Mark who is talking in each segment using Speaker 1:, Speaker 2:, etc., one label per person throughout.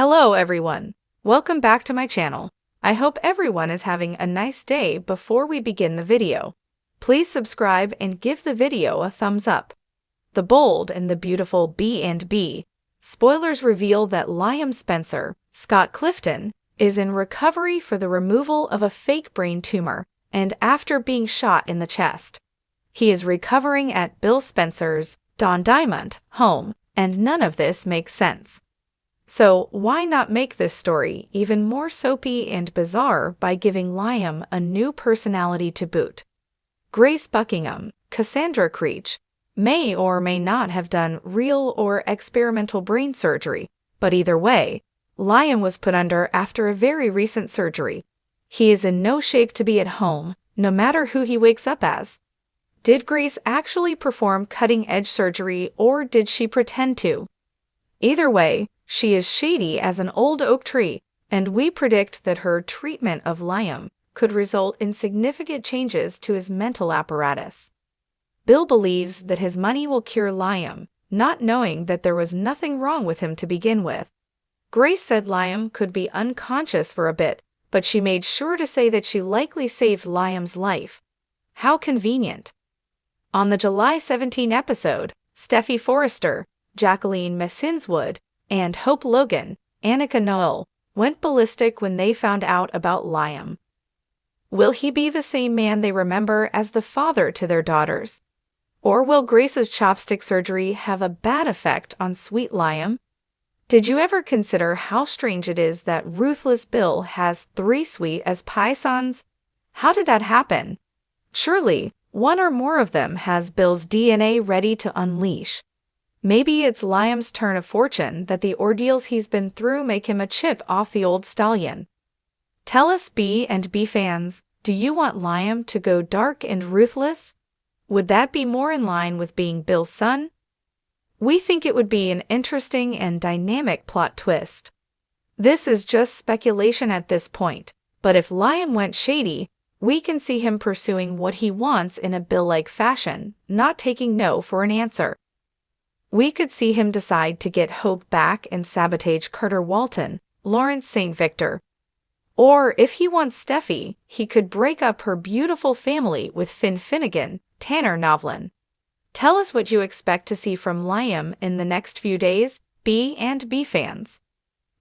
Speaker 1: Hello everyone. Welcome back to my channel. I hope everyone is having a nice day. Before we begin the video, please subscribe and give the video a thumbs up. The Bold and the Beautiful B&B. Spoilers reveal that Liam Spencer, Scott Clifton, is in recovery for the removal of a fake brain tumor and after being shot in the chest. He is recovering at Bill Spencer's, Don Diamond, home, and none of this makes sense. So why not make this story even more soapy and bizarre by giving Liam a new personality to boot? Grace Buckingham, Cassandra Creech, may or may not have done real or experimental brain surgery, but either way, Liam was put under after a very recent surgery. He is in no shape to be at home, no matter who he wakes up as. Did Grace actually perform cutting-edge surgery, or did she pretend to? Either way, she is shady as an old oak tree, and we predict that her treatment of Liam could result in significant changes to his mental apparatus. Bill believes that his money will cure Liam, not knowing that there was nothing wrong with him to begin with. Grace said Liam could be unconscious for a bit, but she made sure to say that she likely saved Liam's life. How convenient. On the July 17 episode, Steffy Forrester, Jacqueline Messinswood, and Hope Logan, Annika Noel, went ballistic when they found out about Liam. Will he be the same man they remember as the father to their daughters? Or will Grace's chopstick surgery have a bad effect on sweet Liam? Did you ever consider how strange it is that Ruthless Bill has 3 sweet as pie sons? How did that happen? Surely, one or more of them has Bill's DNA ready to unleash. Maybe it's Liam's turn of fortune that the ordeals he's been through make him a chip off the old stallion. Tell us B&B fans, do you want Liam to go dark and ruthless? Would that be more in line with being Bill's son? We think it would be an interesting and dynamic plot twist. This is just speculation at this point, but if Liam went shady, we can see him pursuing what he wants in a Bill-like fashion, not taking no for an answer. We could see him decide to get Hope back and sabotage Carter Walton, Lawrence St. Victor. Or if he wants Steffy, he could break up her beautiful family with Finn Finnegan, Tanner Novlin. Tell us what you expect to see from Liam in the next few days, B&B fans.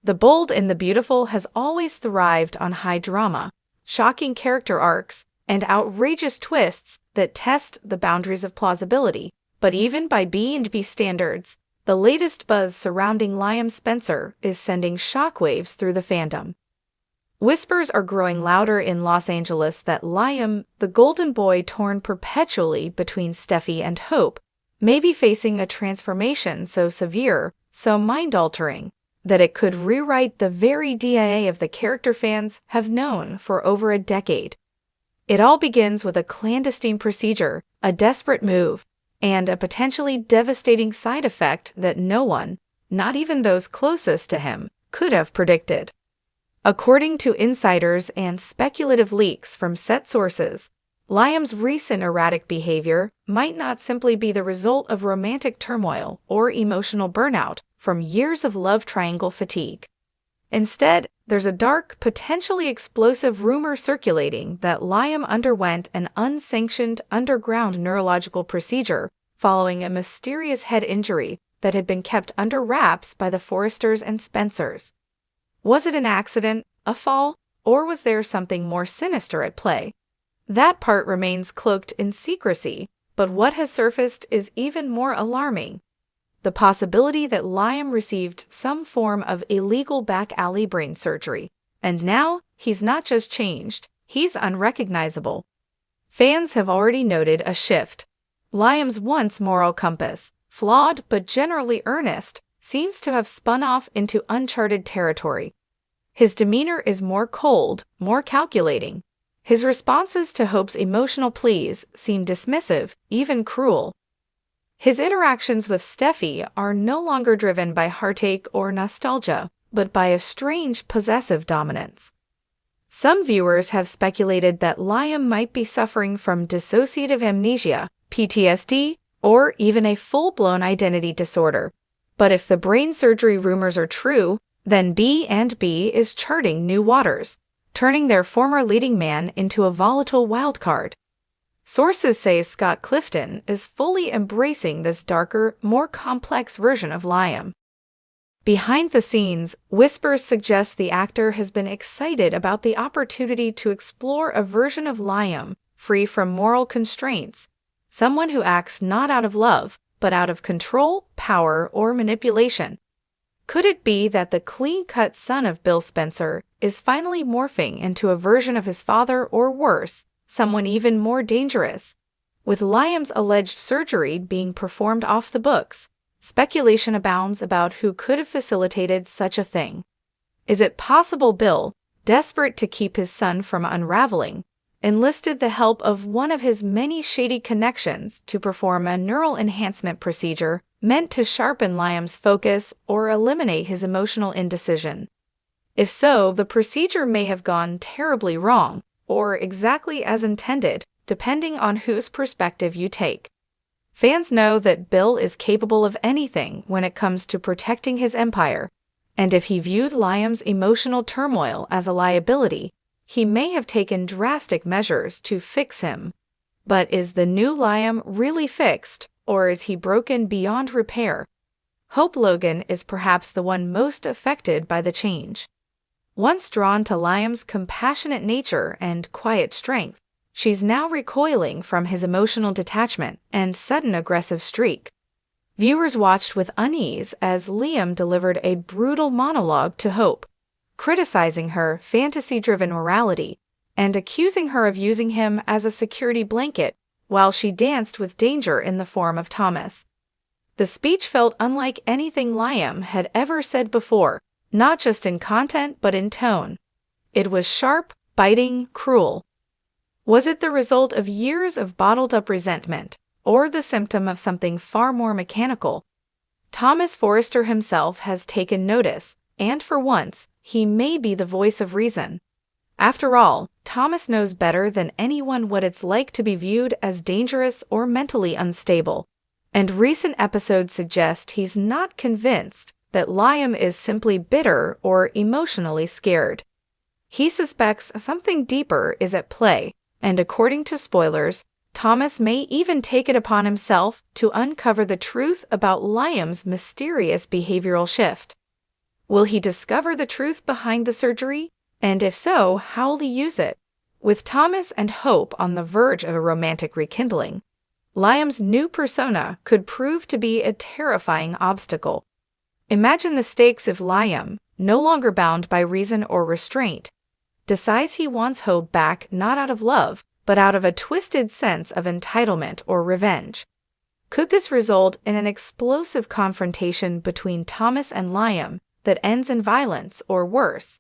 Speaker 1: The Bold and the Beautiful has always thrived on high drama, shocking character arcs, and outrageous twists that test the boundaries of plausibility. But even by B&B standards, the latest buzz surrounding Liam Spencer is sending shockwaves through the fandom. Whispers are growing louder in Los Angeles that Liam, the golden boy torn perpetually between Steffy and Hope, may be facing a transformation so severe, so mind-altering, that it could rewrite the very DNA of the character fans have known for over a decade. It all begins with a clandestine procedure, a desperate move, and a potentially devastating side effect that no one, not even those closest to him, could have predicted. According to insiders and speculative leaks from set sources, Liam's recent erratic behavior might not simply be the result of romantic turmoil or emotional burnout from years of love triangle fatigue. Instead, there's a dark, potentially explosive rumor circulating that Liam underwent an unsanctioned underground neurological procedure following a mysterious head injury that had been kept under wraps by the Forresters and Spencers. Was it an accident, a fall, or was there something more sinister at play? That part remains cloaked in secrecy, but what has surfaced is even more alarming. The possibility that Liam received some form of illegal back-alley brain surgery, and now he's not just changed, he's unrecognizable. Fans have already noted a shift. Liam's once moral compass, flawed but generally earnest, seems to have spun off into uncharted territory. His demeanor is more cold, more calculating. His responses to Hope's emotional pleas seem dismissive, even cruel. His interactions with Steffy are no longer driven by heartache or nostalgia, but by a strange possessive dominance. Some viewers have speculated that Liam might be suffering from dissociative amnesia, PTSD, or even a full-blown identity disorder. But if the brain surgery rumors are true, Then B&B is charting new waters, turning their former leading man into a volatile wildcard. Sources say Scott Clifton is fully embracing this darker, more complex version of Liam. Behind the scenes, whispers suggest the actor has been excited about the opportunity to explore a version of Liam free from moral constraints, someone who acts not out of love, but out of control, power, or manipulation. Could it be that the clean-cut son of Bill Spencer is finally morphing into a version of his father, or worse, someone even more dangerous? With Liam's alleged surgery being performed off the books, speculation abounds about who could have facilitated such a thing. Is it possible Bill, desperate to keep his son from unraveling, enlisted the help of one of his many shady connections to perform a neural enhancement procedure meant to sharpen Liam's focus or eliminate his emotional indecision? If so, the procedure may have gone terribly wrong, or exactly as intended, depending on whose perspective you take. Fans know that Bill is capable of anything when it comes to protecting his empire, and if he viewed Liam's emotional turmoil as a liability, he may have taken drastic measures to fix him. But is the new Liam really fixed, or is he broken beyond repair? Hope Logan is perhaps the one most affected by the change. Once drawn to Liam's compassionate nature and quiet strength, she's now recoiling from his emotional detachment and sudden aggressive streak. Viewers watched with unease as Liam delivered a brutal monologue to Hope, criticizing her fantasy-driven morality and accusing her of using him as a security blanket while she danced with danger in the form of Thomas. The speech felt unlike anything Liam had ever said before, not just in content but in tone. It was sharp, biting, cruel. Was it the result of years of bottled-up resentment, or the symptom of something far more mechanical? Thomas Forrester himself has taken notice, and for once, he may be the voice of reason. After all, Thomas knows better than anyone what it's like to be viewed as dangerous or mentally unstable, and recent episodes suggest he's not convinced that Liam is simply bitter or emotionally scared. He suspects something deeper is at play, and according to spoilers, Thomas may even take it upon himself to uncover the truth about Liam's mysterious behavioral shift. Will he discover the truth behind the surgery? And if so, how will he use it? With Thomas and Hope on the verge of a romantic rekindling, Liam's new persona could prove to be a terrifying obstacle. Imagine the stakes if Liam, no longer bound by reason or restraint, decides he wants Hope back not out of love, but out of a twisted sense of entitlement or revenge. Could this result in an explosive confrontation between Thomas and Liam that ends in violence or worse?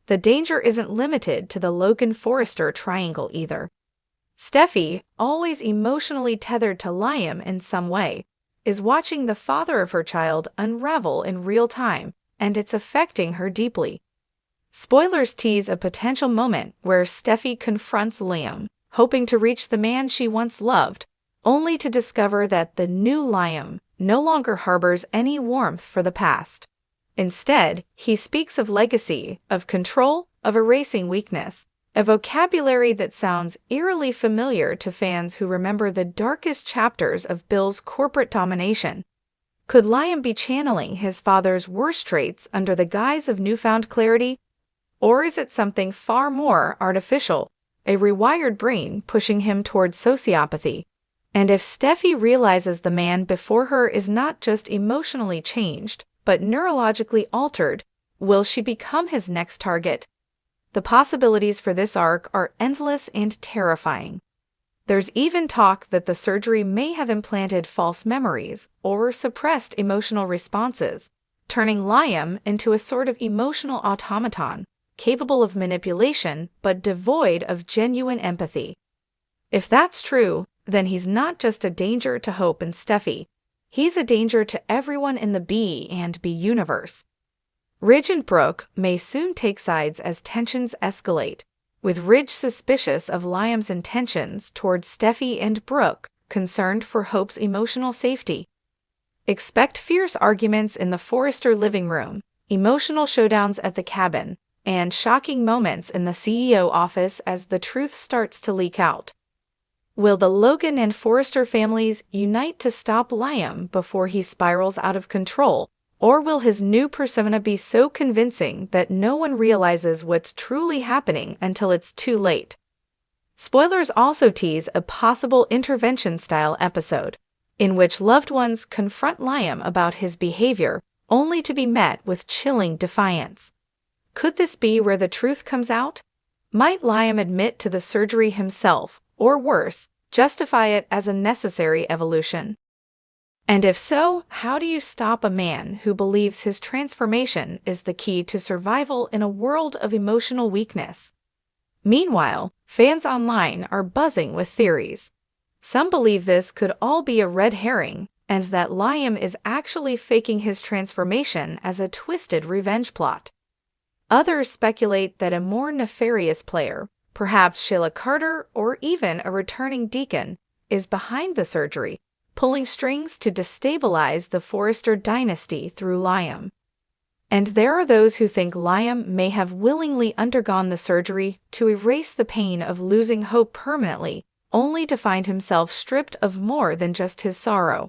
Speaker 1: The danger isn't limited to the Logan Forrester triangle either. Steffi, always emotionally tethered to Liam in some way, is watching the father of her child unravel in real time, and it's affecting her deeply. Spoilers tease a potential moment where Steffi confronts Liam, hoping to reach the man she once loved, only to discover that the new Liam no longer harbors any warmth for the past. Instead, he speaks of legacy, of control, of erasing weakness, a vocabulary that sounds eerily familiar to fans who remember the darkest chapters of Bill's corporate domination. Could Liam be channeling his father's worst traits under the guise of newfound clarity? Or is it something far more artificial, a rewired brain pushing him towards sociopathy? And if Steffi realizes the man before her is not just emotionally changed, but neurologically altered, will she become his next target? The possibilities for this arc are endless and terrifying. There's even talk that the surgery may have implanted false memories or suppressed emotional responses, turning Liam into a sort of emotional automaton, capable of manipulation but devoid of genuine empathy. If that's true, then he's not just a danger to Hope and Steffi. He's a danger to everyone in the B&B universe. Ridge and Brooke may soon take sides as tensions escalate, with Ridge suspicious of Liam's intentions towards Steffi and Brooke concerned for Hope's emotional safety. Expect fierce arguments in the Forrester living room, emotional showdowns at the cabin, and shocking moments in the CEO office as the truth starts to leak out. Will the Logan and Forrester families unite to stop Liam before he spirals out of control, or will his new persona be so convincing that no one realizes what's truly happening until it's too late? Spoilers also tease a possible intervention-style episode, in which loved ones confront Liam about his behavior, only to be met with chilling defiance. Could this be where the truth comes out? Might Liam admit to the surgery himself, or worse, justify it as a necessary evolution? And if so, how do you stop a man who believes his transformation is the key to survival in a world of emotional weakness? Meanwhile, fans online are buzzing with theories. Some believe this could all be a red herring, and that Liam is actually faking his transformation as a twisted revenge plot. Others speculate that a more nefarious player, perhaps Sheila Carter or even a returning Deacon, is behind the surgery, pulling strings to destabilize the Forrester dynasty through Liam. And there are those who think Liam may have willingly undergone the surgery to erase the pain of losing hope permanently, only to find himself stripped of more than just his sorrow.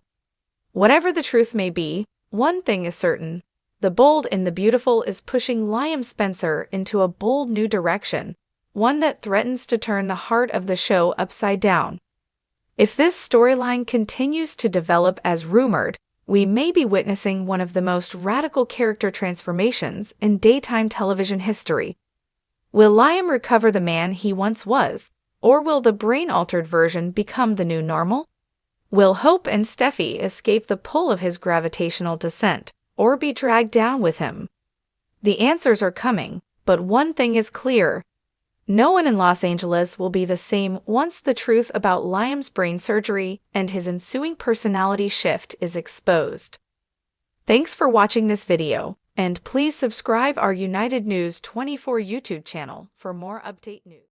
Speaker 1: Whatever the truth may be, one thing is certain: The Bold and the Beautiful is pushing Liam Spencer into a bold new direction, one that threatens to turn the heart of the show upside down. If this storyline continues to develop as rumored, we may be witnessing one of the most radical character transformations in daytime television history. Will Liam recover the man he once was, or will the brain-altered version become the new normal? Will Hope and Steffi escape the pull of his gravitational descent, or be dragged down with him? The answers are coming, but one thing is clear: no one in Los Angeles will be the same once the truth about Liam's brain surgery and his ensuing personality shift is exposed. Thanks for watching this video, and please subscribe our United News 24 YouTube channel for more update news.